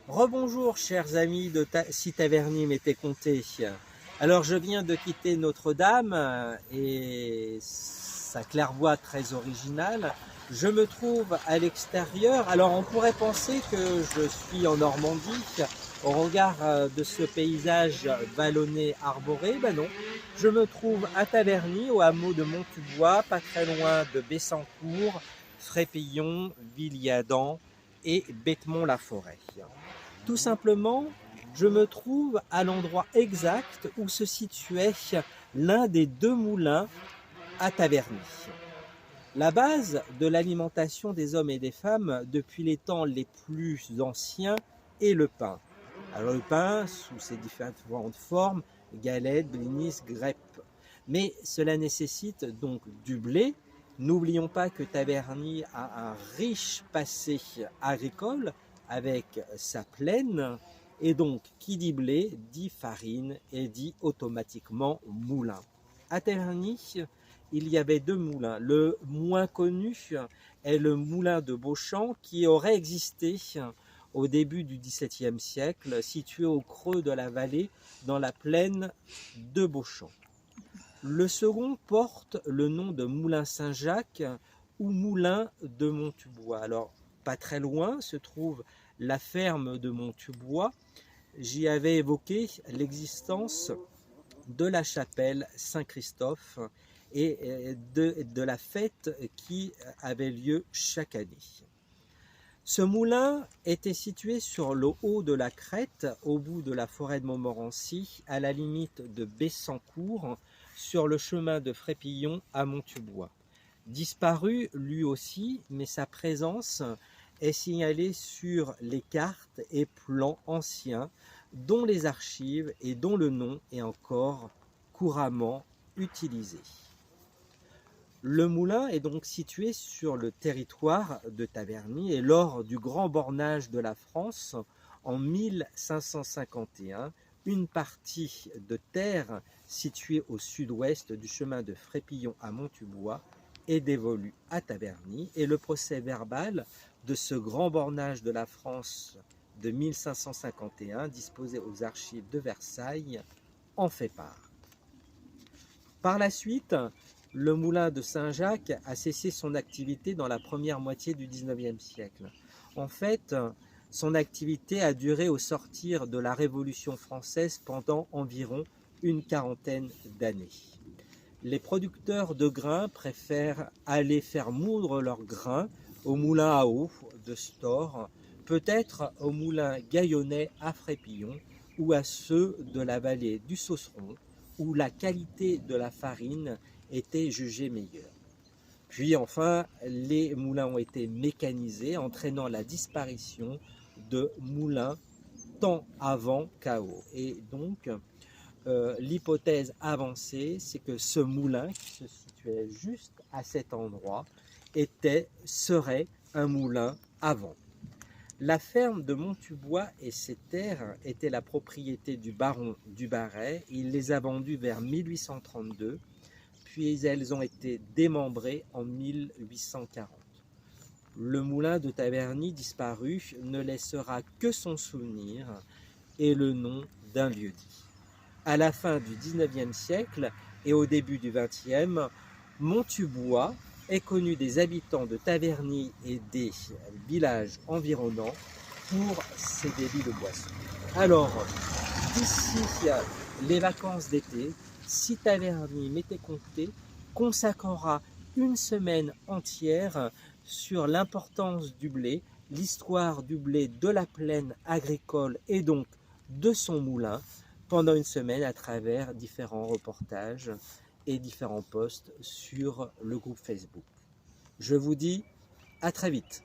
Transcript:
Rebonjour chers amis de Si Taverny m'était compté. Alors je viens de quitter Notre-Dame et sa claire-voie très originale. Je me trouve à l'extérieur. Alors on pourrait penser que je suis en Normandie au regard de ce paysage vallonné arboré. Ben non, je me trouve à Taverny, au hameau de Monttubois, pas très loin de Bessancourt, Frépillon, Villiadan et Bethmont-la-Forêt. Tout simplement, je me trouve à l'endroit exact où se situait l'un des deux moulins à Taverny. La base de l'alimentation des hommes et des femmes depuis les temps les plus anciens est le pain. Alors le pain, sous ses différentes formes, galettes, blinis, grèpes. Mais cela nécessite donc du blé. N'oublions pas que Taverny a un riche passé agricole avec sa plaine. Et donc, qui dit blé, dit farine et dit automatiquement moulin. À Taverny, il y avait deux moulins. Le moins connu est le moulin de Beauchamp qui aurait existé au début du XVIIe siècle, situé au creux de la vallée dans la plaine de Beauchamp. Le second porte le nom de Moulin Saint-Jacques ou Moulin de Monttubois. Alors, pas très loin se trouve la ferme de Monttubois. J'y avais évoqué l'existence de la chapelle Saint-Christophe et de la fête qui avait lieu chaque année. Ce moulin était situé sur le haut de la crête, au bout de la forêt de Montmorency, à la limite de Bessancourt, sur le chemin de Frépillon à Monttubois. Disparu lui aussi, mais sa présence est signalée sur les cartes et plans anciens, dont les archives et dont le nom est encore couramment utilisé. Le moulin est donc situé sur le territoire de Taverny et lors du grand bornage de la France en 1551, une partie de terre située au sud-ouest du chemin de Frépillon à Monttubois est dévolue à Taverny et le procès verbal de ce grand bornage de la France de 1551 disposé aux archives de Versailles en fait part. Par la suite, le moulin de Saint-Jacques a cessé son activité dans la première moitié du XIXe siècle. En fait, son activité a duré au sortir de la Révolution française pendant environ une quarantaine d'années. Les producteurs de grains préfèrent aller faire moudre leurs grains au moulin à eau de Stors, peut-être au moulin Gaillonnet à Frépillon ou à ceux de la vallée du Sausseron, où la qualité de la farine était jugée meilleure. Puis enfin, les moulins ont été mécanisés, entraînant la disparition de moulins tant avant qu'à-eau. Et donc, l'hypothèse avancée, c'est que ce moulin qui se situait juste à cet endroit serait un moulin à vent. La ferme de Monttubois et ses terres étaient la propriété du baron du Barret. Il les a vendues vers 1832, puis elles ont été démembrées en 1840. Le moulin de Taverny disparu ne laissera que son souvenir et le nom d'un lieu-dit. À la fin du XIXe siècle et au début du XXe, Monttubois est connu des habitants de Taverny et des villages environnants pour ses débits de boissons. Alors, d'ici les vacances d'été, Si Taverny m'était compté, consacrera une semaine entière sur l'importance du blé, l'histoire du blé de la plaine agricole et donc de son moulin, pendant une semaine à travers différents reportages et différents posts sur le groupe Facebook. Je vous dis à très vite.